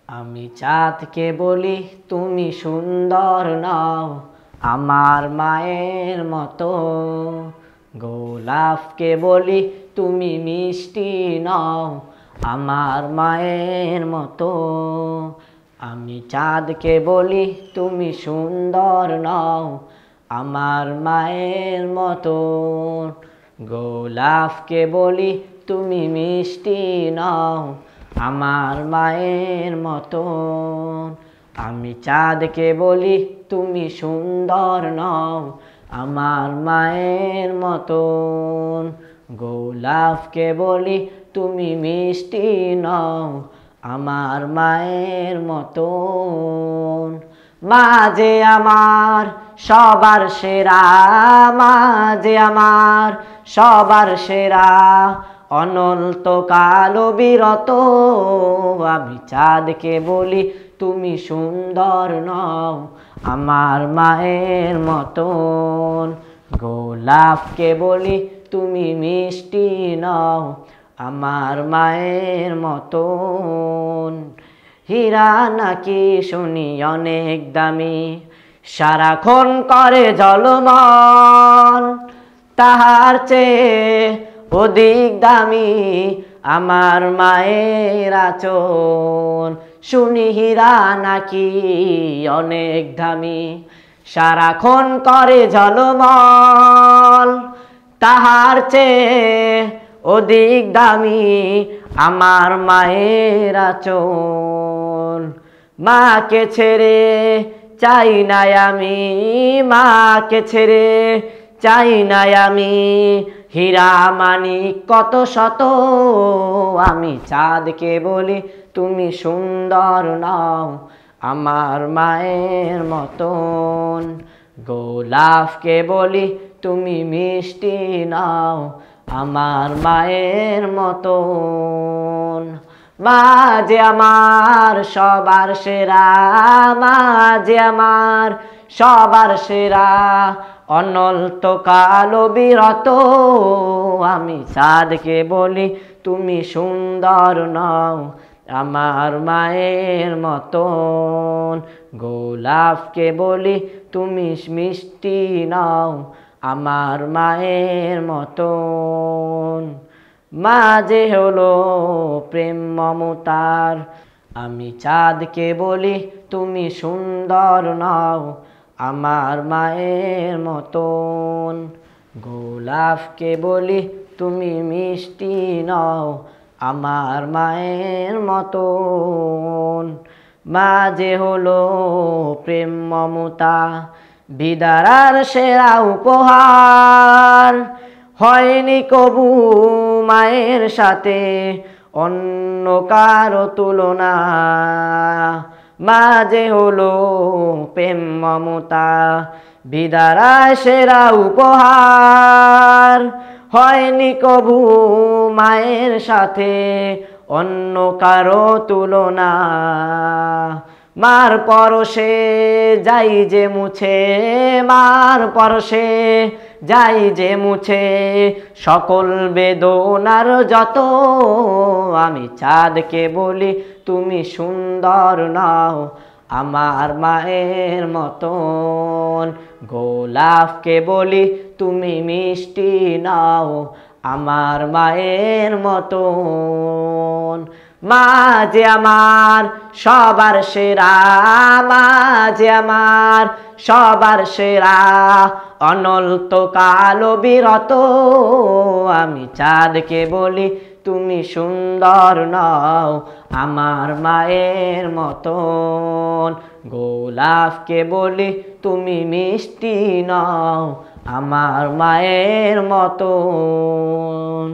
আমি চাঁদকে বলি তুমি সুন্দর নও আমার মায়ের মতো, গোলাপকে বলি তুমি মিষ্টি নও আমার মায়ের মতো। আমি চাঁদকে বলি তুমি সুন্দর নও আমার মায়ের মতো, গোলাপকে বলি তুমি মিষ্টি নও আমার মায়ের মতো। আমি চাঁদকে বলি তুমি সুন্দর নও আমার মায়ের মতো, গোলাপকে বলি তুমি মিষ্টি নও আমার মায়ের মতো। মা যে আমার সবার সেরা, মা যে আমার সবার সেরা, অনন্তকাল অবিরত। আমি চাঁদকে বলি তুমি সুন্দর নও আমার মায়ের মতন, গোলাপকে বলি তুমি মিষ্টি নও আমার মায়ের মতন। হীরা নাকি শুনি অনেক দামি, সারাক্ষণ করে ঝলমল, তাহার চেয়ে অধিক দামি আমার মায়ের আঁচল। শুনি হীরা নাকি অনেক দামি, সারাক্ষণ করে ঝলমল, তাহার চেয়ে অধিক দামি আমার মায়ের আঁচল। মাকে ছেড়ে চাই না আমি, মাকে ছেড়ে চাই না আমি, হীরা মানিক কত শত। আমি চাঁদকে বলি তুমি সুন্দর নও আমার মায়ের মতন, গোলাপকে বলি তুমি মিষ্টি নও আমার মায়ের মতন। মা যে আমার সবার সেরা, মা যে আমার সবার সেরা, অনন্তকাল অবিরত। আমি চাঁদকে বলি তুমি সুন্দর নও আমার মায়ের মতন, গোলাপকে বলি তুমি মিষ্টি নও আমার মায়ের মতন। মা যে হলো প্রেম মমতার, আমি চাঁদকে বলি তুমি সুন্দর নও আমার মায়ের মতন, গোলাপকে বলি তুমি মিষ্টি নও আমার মায়ের মতন। মা যে হলো প্রেম মমতা বিদারার সেরা উপহার, হয়নি কবু মায়ের সাথে অন্য কারো তুলনা। মা যে হলো প্রেম মমতা বিদারার সেরা উপহার, হয়নি কবু মায়ের সাথে অন্য কারো তুলনা। মার পরশে যাই যে মুছে, মার পরশে যাই যে মুছে সকল বেদনার যত। আমি চাঁদকে বলি তুমি সুন্দর নও আমার মায়ের মতন, গোলাপকে বলি তুমি মিষ্টি নও আমার মায়ের মতন। মা যে আমার সবার সেরা, মা যে আমার সবার সেরা, অনন্তকাল অবিরত। আমি চাঁদকে বলি তুমি সুন্দর নও আমার মায়ের মতন, গোলাপকে বলি তুমি মিষ্টি নও আমার মায়ের মতন।